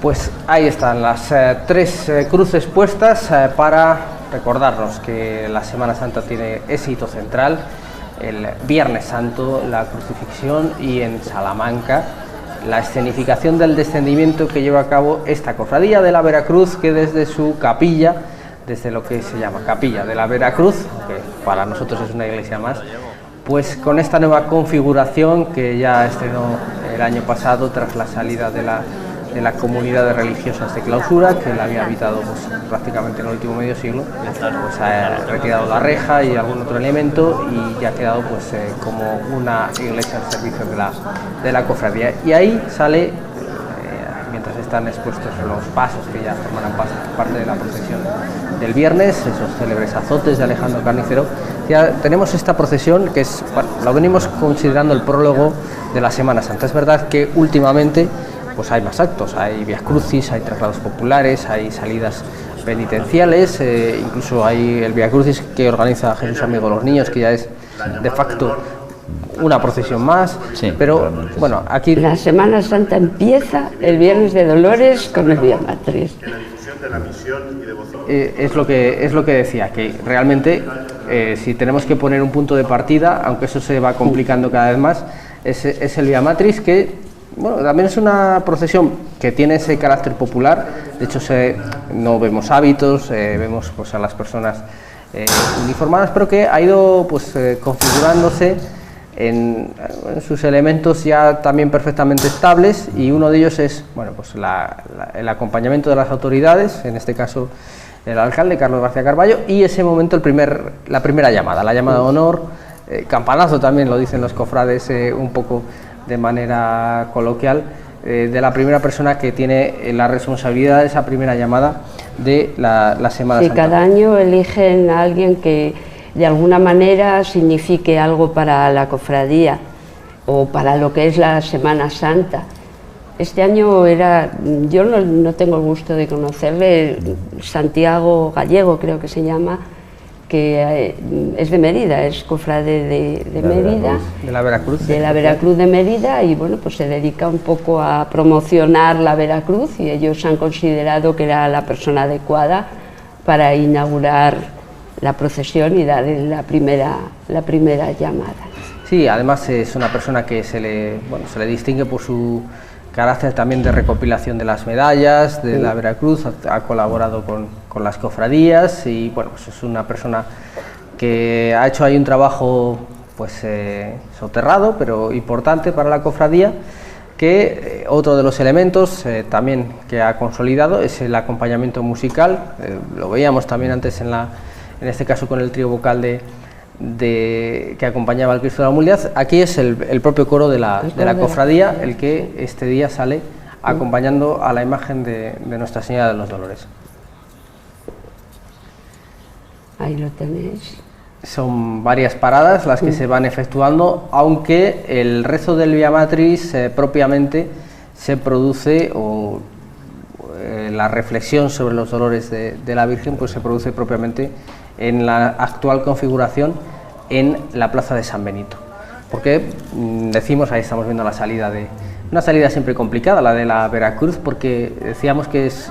Pues ahí están las tres cruces puestas para recordarnos que la Semana Santa tiene ese hito central, el Viernes Santo, la crucifixión, y en Salamanca la escenificación del descendimiento que lleva a cabo esta cofradía de la Veracruz, que desde su capilla, desde lo que se llama Capilla de la Veracruz, que para nosotros es una iglesia más, pues con esta nueva configuración que ya estrenó el año pasado tras la salida de la comunidad de religiosas de clausura, que la había habitado pues, prácticamente en el último medio siglo, pues ha retirado la reja y algún otro elemento y ya ha quedado pues como una iglesia al servicio de la cofradía. Y ahí sale, mientras están expuestos los pasos que ya formarán parte de la procesión del viernes, esos célebres azotes de Alejandro Carnicero, ya tenemos esta procesión que es, bueno, la venimos considerando el prólogo de la Semana Santa. Es verdad que últimamente pues hay más actos, hay Vía Crucis, hay traslados populares, hay salidas penitenciales, incluso hay el Vía Crucis que organiza Jesús Amigo de los Niños, que ya es de facto una procesión más, sí, pero bueno, aquí la Semana Santa empieza el Viernes de Dolores con el Vía Matriz. Es lo que decía, que realmente si tenemos que poner un punto de partida, aunque eso se va complicando cada vez más, es el Vía Matriz, que bueno, también es una procesión que tiene ese carácter popular. De hecho no vemos hábitos, vemos pues a las personas uniformadas, pero que ha ido pues configurándose en sus elementos ya también perfectamente estables, y uno de ellos es bueno, pues el acompañamiento de las autoridades, en este caso el alcalde Carlos García Carballo, y ese momento la primera llamada, la llamada de honor, campanazo también lo dicen los cofrades un poco de manera coloquial, de la primera persona que tiene la responsabilidad de esa primera llamada de la Semana Santa. Cada año eligen a alguien que de alguna manera signifique algo para la cofradía o para lo que es la Semana Santa. Este año yo no tengo el gusto de conocerle, Santiago Gallego creo que se llama, que es de Mérida, es cofrade de Mérida, de la Veracruz. De la Veracruz de Mérida, y bueno, pues se dedica un poco a promocionar la Veracruz, y ellos han considerado que era la persona adecuada para inaugurar la procesión y dar la primera llamada. Sí, además es una persona que se le distingue por su carácter también de recopilación de las medallas de la Veracruz, ha colaborado con las cofradías, y bueno, pues es una persona que ha hecho ahí un trabajo pues soterrado pero importante para la cofradía, que otro de los elementos también que ha consolidado es el acompañamiento musical. Lo veíamos también antes en este caso con el trío vocal que acompañaba al Cristo de la Humildad. Aquí es el propio coro de la cofradía el que este día sale acompañando a la imagen de Nuestra Señora de los Dolores. Ahí lo tenéis. Son varias paradas las que se van efectuando, aunque el rezo del Vía Matriz propiamente se produce, o la reflexión sobre los dolores de la Virgen pues se produce propiamente en la actual configuración en la plaza de San Benito, porque decimos, ahí estamos viendo una salida siempre complicada, la de la Veracruz, porque decíamos que es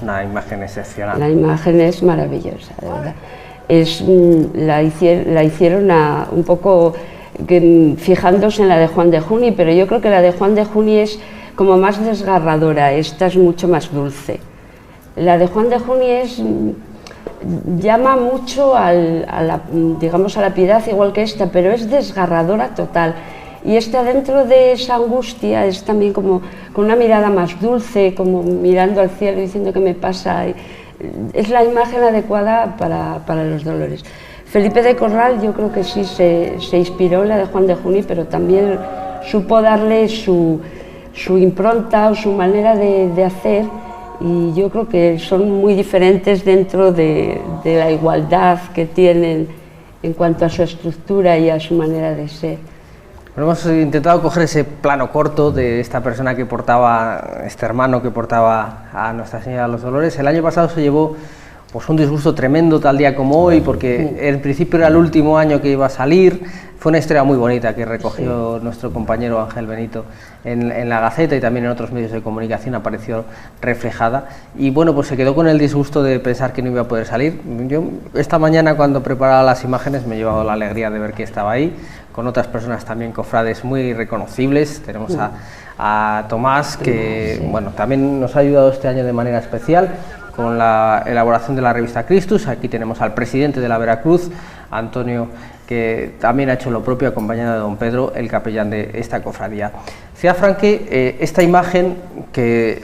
una imagen excepcional. La imagen es maravillosa, de verdad. La hicieron un poco fijándose en la de Juan de Juni, pero yo creo que la de Juan de Juni es como más desgarradora, esta es mucho más dulce. La de Juan de Juni llama mucho a la piedad, igual que esta, pero es desgarradora total. Y esta, dentro de esa angustia, es también como con una mirada más dulce, como mirando al cielo diciendo qué me pasa. Es la imagen adecuada para los dolores. Felipe de Corral yo creo que sí se inspiró en la de Juan de Juni, pero también supo darle su impronta o su manera de hacer, y yo creo que son muy diferentes dentro de la igualdad que tienen en cuanto a su estructura y a su manera de ser. Bueno, hemos intentado coger ese plano corto de esta persona este hermano que portaba a Nuestra Señora de los Dolores. El año pasado se llevó pues un disgusto tremendo tal día como hoy, porque en principio era el último año que iba a salir. Fue una historia muy bonita que recogió nuestro compañero Ángel Benito en la Gaceta, y también en otros medios de comunicación apareció reflejada, y bueno, pues se quedó con el disgusto de pensar que no iba a poder salir. Yo esta mañana, cuando preparaba las imágenes, me he llevado la alegría de ver que estaba ahí, con otras personas también cofrades muy reconocibles. Tenemos a Tomás, que bueno, también nos ha ayudado este año de manera especial con la elaboración de la revista Christus. Aquí tenemos al presidente de la Veracruz, Antonio, que también ha hecho lo propio, acompañado de don Pedro, el capellán de esta cofradía. Decía Fran que esta imagen, que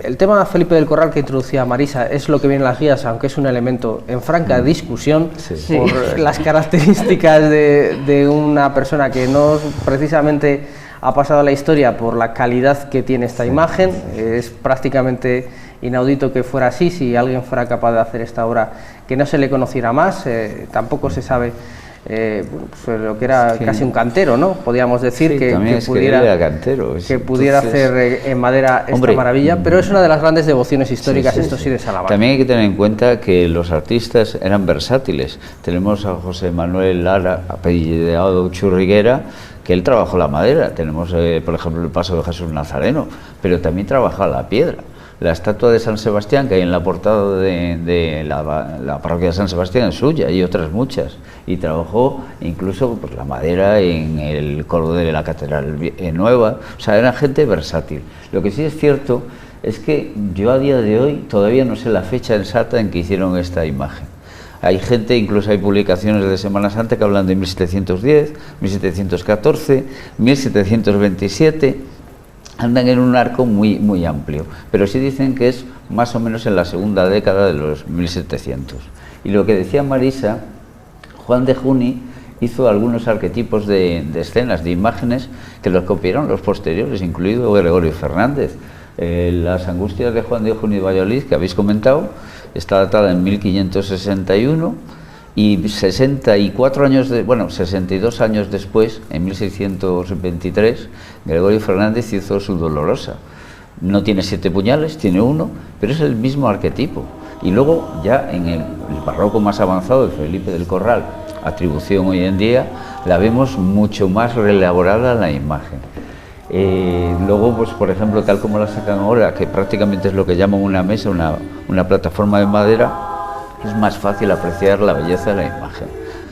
el tema Felipe del Corral que introducía Marisa es lo que viene en las guías, aunque es un elemento en franca discusión por las características de una persona que no precisamente ha pasado a la historia por la calidad que tiene esta imagen. Es prácticamente inaudito que fuera así. Si alguien fuera capaz de hacer esta obra, que no se le conociera más. Tampoco se sabe pues lo que era casi un cantero, ¿no? Podríamos decir que pudiera hacer en madera esta maravilla, pero es una de las grandes devociones históricas, esto sí, de Salamanca. También hay que tener en cuenta que los artistas eran versátiles. Tenemos a José Manuel Lara, apellidado Churriguera, que él trabajó la madera. Tenemos, por ejemplo, el paso de Jesús Nazareno, pero también trabajaba la piedra. La estatua de San Sebastián, que hay en la portada de la parroquia de San Sebastián, es suya, y otras muchas. Y trabajó incluso pues, la madera en el coro de la Catedral Nueva. O sea, era gente versátil. Lo que sí es cierto es que yo a día de hoy todavía no sé la fecha exacta en que hicieron esta imagen. Hay gente, incluso hay publicaciones de Semana Santa que hablan de 1710, 1714, 1727... andan en un arco muy amplio, pero sí dicen que es más o menos en la segunda década de los 1700. Y lo que decía Marisa, Juan de Juni hizo algunos arquetipos de escenas, de imágenes, que los copiaron los posteriores, incluido Gregorio Fernández. Las Angustias de Juan de Juni de Valladolid, que habéis comentado, está datada en 1561, y 62 años después, en 1623, Gregorio Fernández hizo su Dolorosa. No tiene 7 puñales, tiene 1, pero es el mismo arquetipo. Y luego, ya en el barroco más avanzado de Felipe del Corral, atribución hoy en día, la vemos mucho más reelaborada la imagen. Luego, pues por ejemplo, tal como la sacan ahora, que prácticamente es lo que llaman una mesa, una plataforma de madera, es más fácil apreciar la belleza de la imagen.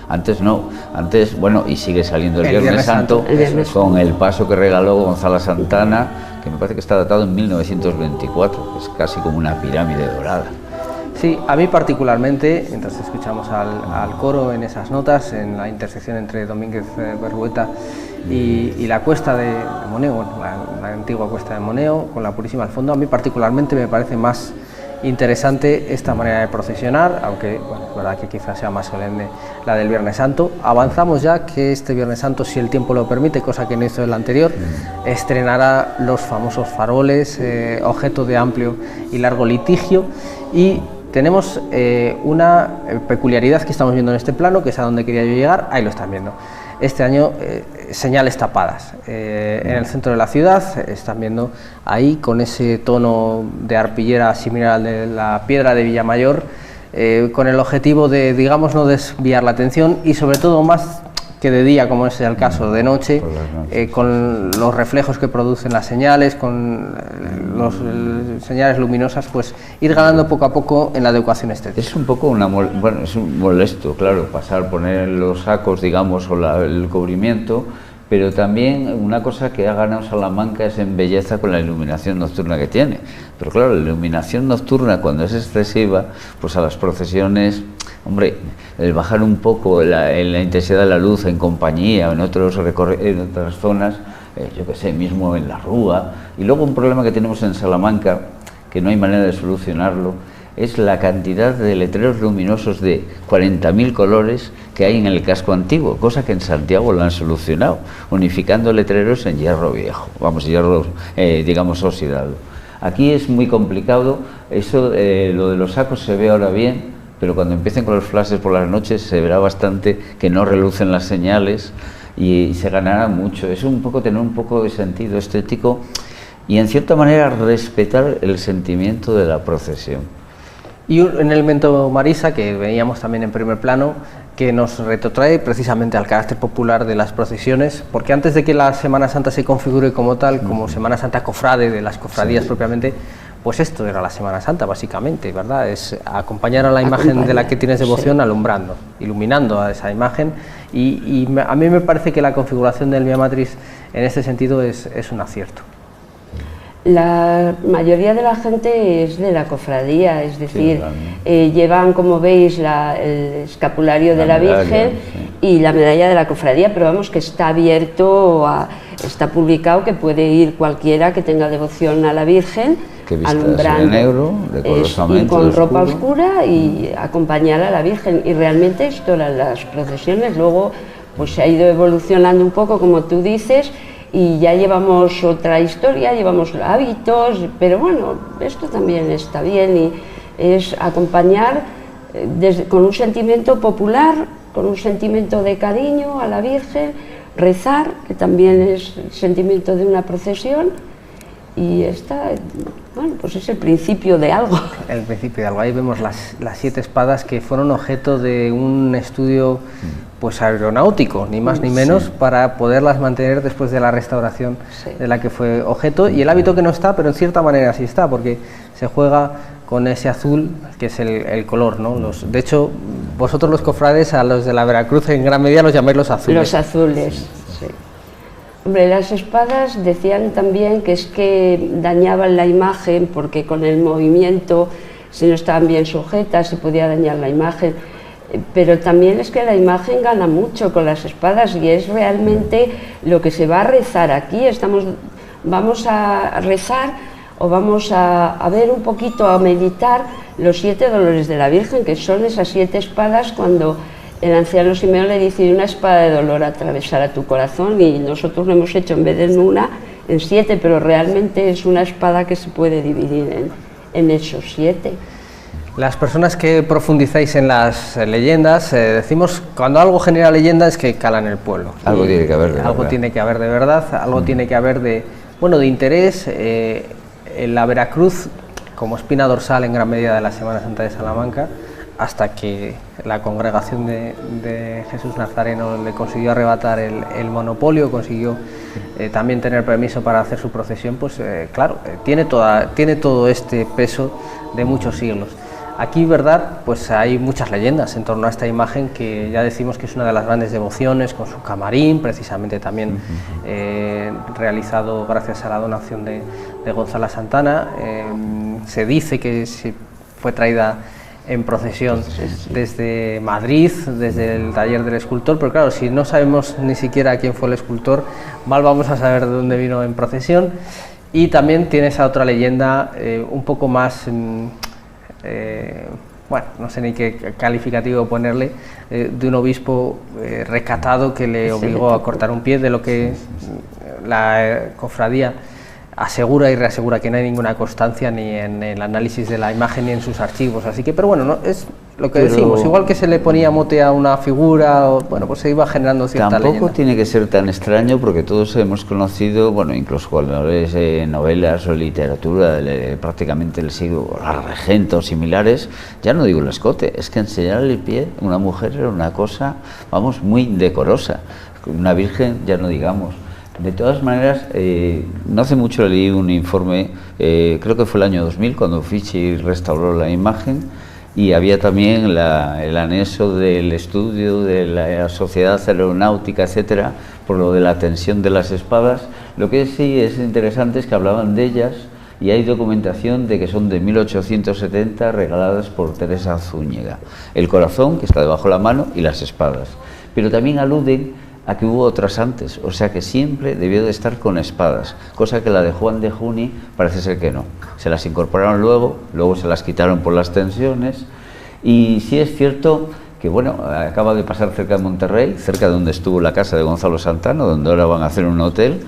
Antes no, antes, bueno, y sigue saliendo el Viernes Santo, con el paso que regaló Gonzalo Santana, que me parece que está datado en 1924, que es casi como una pirámide dorada. Sí, a mí particularmente, mientras escuchamos al coro en esas notas, en la intersección entre Domínguez Berrueta y la cuesta de Moneo, la antigua cuesta de Moneo, con la Purísima al fondo, a mí particularmente me parece más interesante esta manera de procesionar, aunque bueno, es verdad que quizás sea más solemne la del Viernes Santo. Avanzamos ya que este Viernes Santo, si el tiempo lo permite, cosa que no hizo el anterior, estrenará los famosos faroles, objeto de amplio y largo litigio, y tenemos una peculiaridad que estamos viendo en este plano, que es a donde quería yo llegar. Ahí lo están viendo. Este año señales tapadas en el centro de la ciudad, están viendo ahí con ese tono de arpillera similar al de la piedra de Villamayor, con el objetivo de, digamos, no desviar la atención, y sobre todo, más que de día, como es el caso, de noche, con los reflejos que producen las señales, con las señales luminosas, pues ir ganando poco a poco en la adecuación estética. Es un poco es un molesto, claro, poner los sacos, digamos, o el cubrimiento, pero también una cosa que ha ganado Salamanca es en belleza con la iluminación nocturna que tiene. Pero claro, la iluminación nocturna, cuando es excesiva, pues a las procesiones, hombre, el bajar un poco la intensidad de la luz en compañía o en otras zonas, yo que sé, mismo en la Rúa. Y luego un problema que tenemos en Salamanca, que no hay manera de solucionarlo, es la cantidad de letreros luminosos de 40.000 colores que hay en el casco antiguo, cosa que en Santiago lo han solucionado, unificando letreros en hierro viejo, hierro, digamos, oxidado. Aquí es muy complicado, eso, lo de los sacos se ve ahora bien, pero cuando empiecen con los flashes por las noches se verá bastante que no relucen las señales y se ganará mucho. Es un poco tener un poco de sentido estético y en cierta manera respetar el sentimiento de la procesión. Y un elemento, Marisa, que veíamos también en primer plano, que nos retrotrae precisamente al carácter popular de las procesiones, porque antes de que la Semana Santa se configure como tal, como Semana Santa cofrade de las cofradías propiamente, pues esto era la Semana Santa básicamente, ¿verdad? Es acompañar a la imagen de la que tienes devoción, alumbrando, iluminando a esa imagen, y a mí me parece que la configuración del Vía Matriz en este sentido es un acierto. La mayoría de la gente es de la cofradía, es decir, llevan, como veis, el escapulario de la Virgen y la medalla de la cofradía, pero vamos, que está abierto, está publicado, que puede ir cualquiera que tenga devoción a la Virgen, alumbrando, de negro, y con ropa oscura, y acompañar a la Virgen. Y realmente esto eran las procesiones. Luego pues se ha ido evolucionando un poco, como tú dices, y ya llevamos otra historia, llevamos hábitos, pero bueno, esto también está bien, y es acompañar con un sentimiento popular, con un sentimiento de cariño a la Virgen, rezar, que también es el sentimiento de una procesión, y bueno, pues es el principio de algo. El principio de algo. Ahí vemos las 7 espadas que fueron objeto de un estudio pues aeronáutico, ni más ni menos, para poderlas mantener después de la restauración de la que fue objeto, y el hábito que no está, pero en cierta manera sí está, porque se juega con ese azul que es el color, ¿no? De hecho, vosotros los cofrades, a los de la Veracruz en gran medida los llamáis los azules. Los azules, sí. Hombre, las espadas decían también que es que dañaban la imagen, porque con el movimiento, si no estaban bien sujetas, se podía dañar la imagen, pero también es que la imagen gana mucho con las espadas, y es realmente lo que se va a rezar aquí. Vamos a rezar, o vamos a ver un poquito, a meditar los 7 dolores de la Virgen, que son esas 7 espadas cuando el anciano Simeón le dice: una espada de dolor atravesará tu corazón, y nosotros lo hemos hecho en vez de en una, en 7, pero realmente es una espada que se puede dividir en esos 7. Las personas que profundizáis en las leyendas, decimos, cuando algo genera leyenda es que cala en el pueblo. Algo tiene que haber de verdad. Algo tiene que haber de verdad, algo tiene que haber de interés. En la Veracruz, como espina dorsal en gran medida de la Semana Santa de Salamanca, hasta que la congregación de Jesús Nazareno le consiguió arrebatar el monopolio, consiguió también tener permiso para hacer su procesión, pues claro, tiene todo este peso de muchos siglos. Aquí, verdad, pues hay muchas leyendas en torno a esta imagen, que ya decimos que es una de las grandes devociones, con su camarín, precisamente también realizado gracias a la donación de Gonzalo Santana. Se dice que fue traída en procesión desde Madrid, desde el taller del escultor, pero claro, si no sabemos ni siquiera quién fue el escultor, mal vamos a saber de dónde vino en procesión. Y también tiene esa otra leyenda un poco más, bueno, no sé ni qué calificativo ponerle, de un obispo recatado que le obligó a cortar un pie, de lo que la cofradía asegura y reasegura que no hay ninguna constancia ni en el análisis de la imagen ni en sus archivos, así que, pero bueno, no, es lo que decimos, igual que se le ponía mote a una figura, bueno, pues se iba generando cierta leyenda. Tampoco tiene que ser tan extraño, porque todos hemos conocido, bueno, incluso cuando lees novelas o literatura prácticamente del siglo, la Regenta o similares, ya no digo el escote, es que enseñarle el pie a una mujer era una cosa, vamos, muy indecorosa, una virgen ya no digamos. De todas maneras, no hace mucho leí un informe, creo que fue el año 2000, cuando Uffizi restauró la imagen, y había también el anexo del estudio de la sociedad aeronáutica, etcétera, por lo de la tensión de las espadas. Lo que sí es interesante es que hablaban de ellas, y hay documentación de que son de 1870, regaladas por Teresa Zúñiga. El corazón, que está debajo de la mano, y las espadas. Pero también aluden a que hubo otras antes, o sea que siempre debió de estar con espadas, cosa que la de Juan de Juni parece ser que no. Se las incorporaron luego se las quitaron por las tensiones, y sí es cierto que, bueno, acaba de pasar cerca de Monterrey, cerca de donde estuvo la casa de Gonzalo Santana, donde ahora van a hacer un hotel,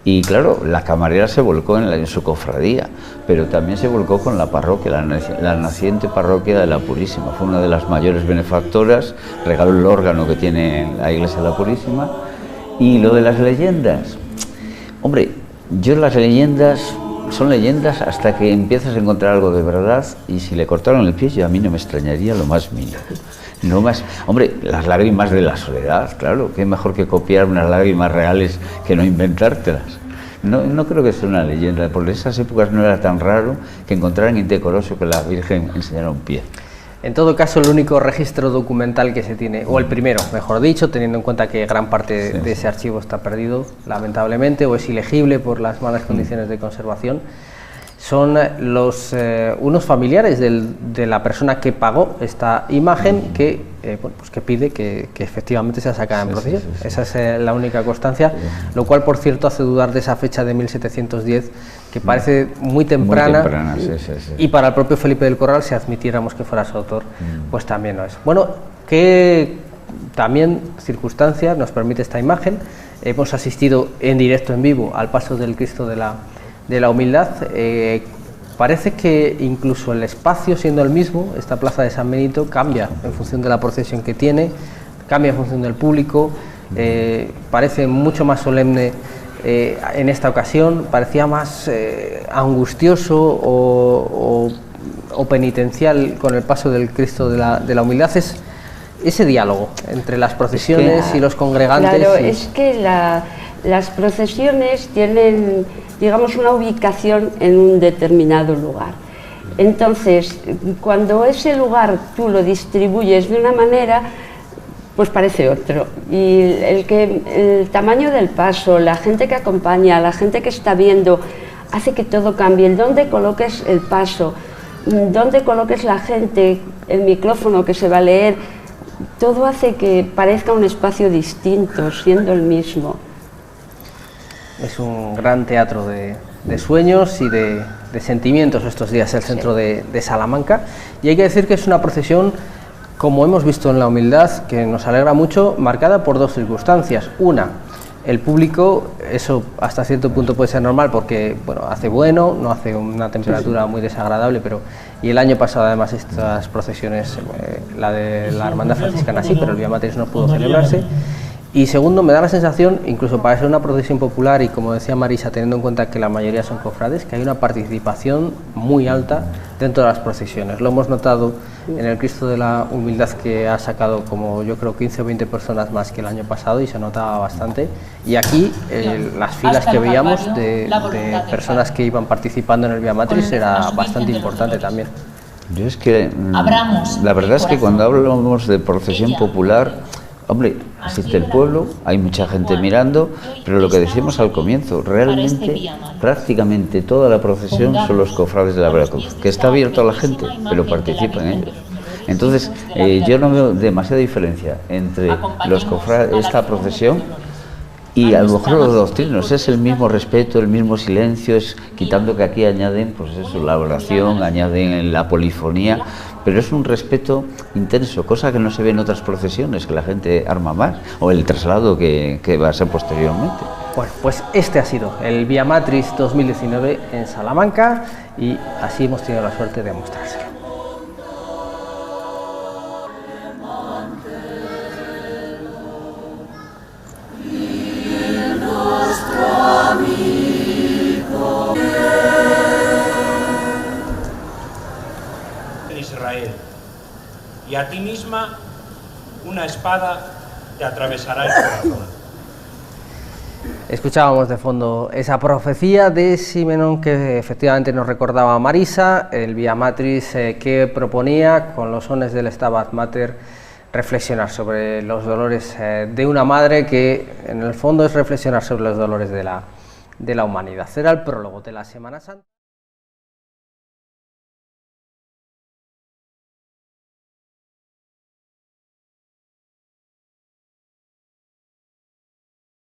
y claro, la camarera se volcó en su cofradía, pero también se volcó con la parroquia, la naciente parroquia de la Purísima. Fue una de las mayores benefactoras, regaló el órgano que tiene la iglesia de la Purísima. Y lo de las leyendas, hombre, yo las leyendas son leyendas hasta que empiezas a encontrar algo de verdad, y si le cortaron el pie, yo a mí no me extrañaría lo más mínimo. No más, hombre, las lágrimas de la soledad, claro, qué mejor que copiar unas lágrimas reales que no inventártelas. No creo que sea una leyenda, por esas épocas no era tan raro que encontraran indecoroso que la Virgen enseñara un pie. En todo caso, el único registro documental que se tiene, o el primero, mejor dicho, teniendo en cuenta que gran parte de ese archivo está perdido, lamentablemente, o es ilegible por las malas condiciones de conservación, son unos familiares de la persona que pagó esta imagen que, pues que pide que efectivamente sea sacada en procesión. Esa es la única constancia, lo cual, por cierto, hace dudar de esa fecha de 1710, que parece muy temprana, y para el propio Felipe del Corral, si admitiéramos que fuera su autor, pues también no es. Bueno, que también circunstancia nos permite esta imagen. Hemos asistido en directo, en vivo, al paso del Cristo de la Humildad. Parece que incluso el espacio, siendo el mismo, esta plaza de San Benito, cambia en función de la procesión que tiene, cambia en función del público, parece mucho más solemne en esta ocasión, parecía más angustioso o penitencial con el paso del Cristo de la Humildad. Es ese diálogo entre las procesiones y los congregantes. Claro, es que las procesiones tienen, digamos, una ubicación en un determinado lugar. Entonces, cuando ese lugar tú lo distribuyes de una manera, pues parece otro. Y el tamaño del paso, la gente que acompaña, la gente que está viendo, hace que todo cambie. El dónde coloques el paso, dónde coloques la gente, el micrófono que se va a leer, todo hace que parezca un espacio distinto, siendo el mismo. Es un gran teatro de sueños y de sentimientos estos días, el centro de Salamanca, y hay que decir que es una procesión, como hemos visto en la Humildad, que nos alegra mucho, marcada por dos circunstancias. Una, el público, eso hasta cierto punto puede ser normal porque, bueno, hace bueno, no hace una temperatura muy desagradable, pero, y el año pasado además estas procesiones, la de la Hermandad Franciscana sí, pero el Vía Matriz no pudo celebrarse. Y segundo, me da la sensación, incluso para ser una procesión popular, y como decía Marisa, teniendo en cuenta que la mayoría son cofrades, que hay una participación muy alta dentro de las procesiones. Lo hemos notado en el Cristo de la Humildad, que ha sacado como yo creo 15 o 20 personas más que el año pasado, y se notaba bastante. Y aquí las filas que veíamos de personas que iban participando en el Vía Matriz era bastante importante también. Yo es que la verdad es que cuando hablamos de procesión popular, hombre, asiste el pueblo, hay mucha gente mirando, pero lo que decíamos al comienzo, realmente prácticamente toda la procesión son los cofrades de la Veracruz, que está abierto a la gente, pero participa en ellos. Entonces, yo no veo demasiada diferencia entre los cofrades, esta procesión, y a lo mejor los doctrinos. Es el mismo respeto, el mismo silencio, es quitando que aquí añaden, pues eso, la oración, añaden la polifonía, pero es un respeto intenso, cosa que no se ve en otras procesiones, que la gente arma más, o el traslado que va a ser posteriormente. Bueno, pues este ha sido el Vía Matriz 2019 en Salamanca, y así hemos tenido la suerte de mostrárselo. Israel, y a ti misma una espada te atravesará el corazón. Escuchábamos de fondo esa profecía de Simenón que efectivamente nos recordaba Marisa, el Vía Matriz que proponía con los sones del Stabat Mater reflexionar sobre los dolores de una madre, que en el fondo es reflexionar sobre los dolores de la humanidad. Era el prólogo de la Semana Santa.